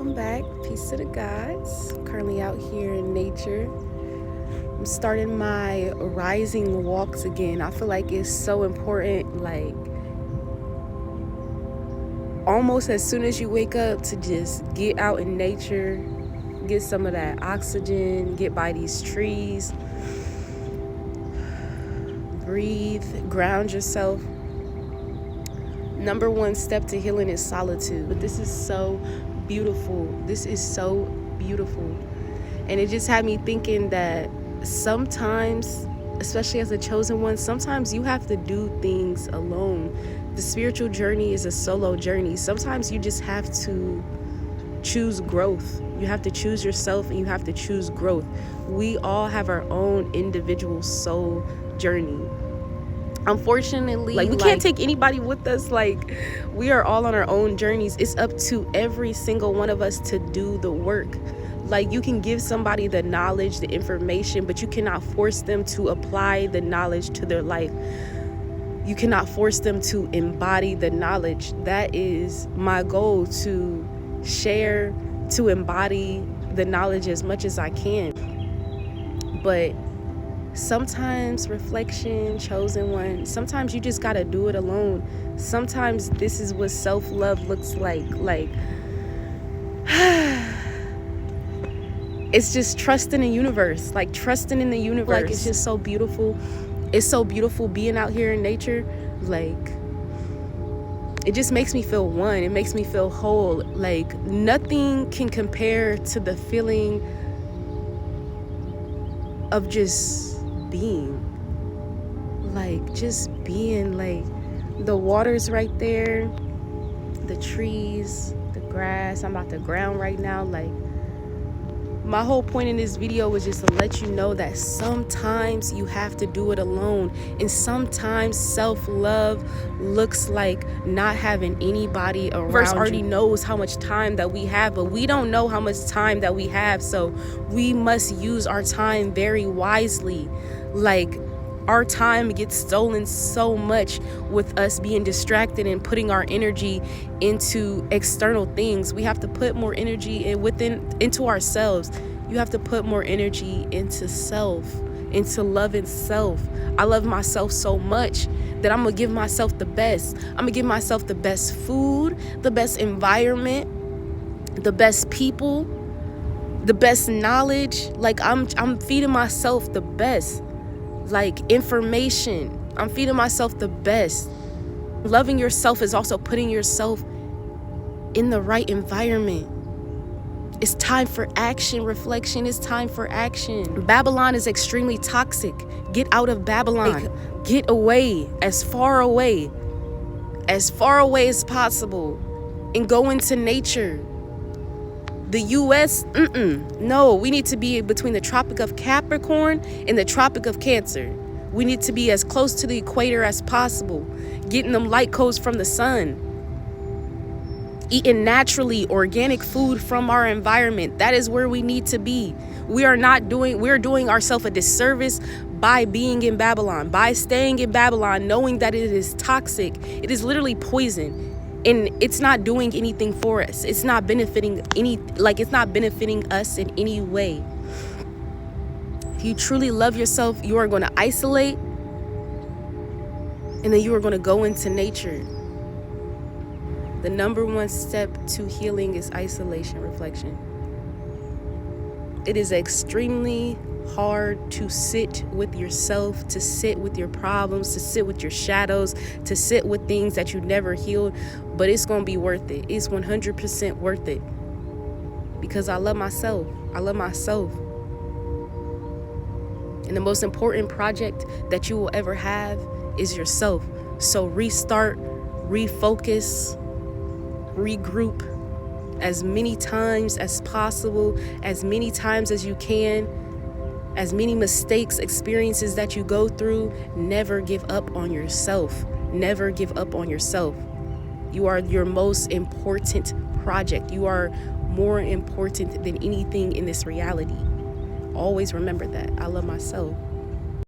welcome back. Peace to the gods. I'm currently out here in nature. I'm starting my rising walks again. I feel like it's so important, like almost as soon as you wake up, to just get out in nature, get some of that oxygen, get by these trees, breathe, ground yourself. Number one step to healing is solitude. But this is so beautiful. This is so beautiful. And it just had me thinking that sometimes, especially as a chosen one, sometimes you have to do things alone. The spiritual journey is a solo journey. Sometimes you just have to choose growth. You have to choose yourself and you have to choose growth. We all have our own individual soul journey. Unfortunately, we can't take anybody with us. We are all on our own journeys. It's up to every single one of us to do the work. You can give somebody the knowledge, the information, but you cannot force them to apply the knowledge to their life. You cannot force them to embody the knowledge. That is my goal, to share, to embody the knowledge as much as I can. But sometimes reflection, chosen one, sometimes you just gotta do it alone. Sometimes this is what self-love looks like. It's just trusting the universe, trusting in the universe. It's just so beautiful. It's so beautiful being out here in nature. It just makes me feel one. It makes me feel whole. Nothing can compare to the feeling of just being. Just being. The water's right there, the trees, the grass. I'm about to ground right now. My whole point in this video was just to let you know that sometimes you have to do it alone. And sometimes self-love looks like not having anybody around. Verse already knows how much time that we have, but we don't know how much time that we have. So we must use our time very wisely. Our time gets stolen so much with us being distracted and putting our energy into external things. We have to put more energy into ourselves. You have to put more energy into self, into loving self. I love myself so much that I'm gonna give myself the best. I'm gonna give myself the best food, the best environment, the best people, the best knowledge. I'm feeding myself the best. Information. I'm feeding myself the best. Loving yourself is also putting yourself in the right environment. It's time for action. Reflection is time for action. Babylon is extremely toxic. Get out of Babylon. Get away, as far away as possible, and go into nature. The U.S., no, we need to be between the Tropic of Capricorn and the Tropic of Cancer. We need to be as close to the equator as possible, getting them light codes from the sun, eating naturally organic food from our environment. That is where we need to be. We're doing ourselves a disservice by being in Babylon, by staying in Babylon, knowing that it is toxic. It is literally poison. And it's not doing anything for us. It's not benefiting it's not benefiting us in any way. If you truly love yourself, you are going to isolate, and then you are going to go into nature. The number one step to healing is isolation, reflection. It is extremely hard to sit with yourself, to sit with your problems, to sit with your shadows, to sit with things that you never healed, but it's going to be worth it. It's 100% worth it, because I love myself. I love myself. And the most important project that you will ever have is yourself. So restart, refocus, regroup as many times as possible, as many times as you can. As many mistakes, experiences that you go through, never give up on yourself. Never give up on yourself. You are your most important project. You are more important than anything in this reality. Always remember that. I love myself.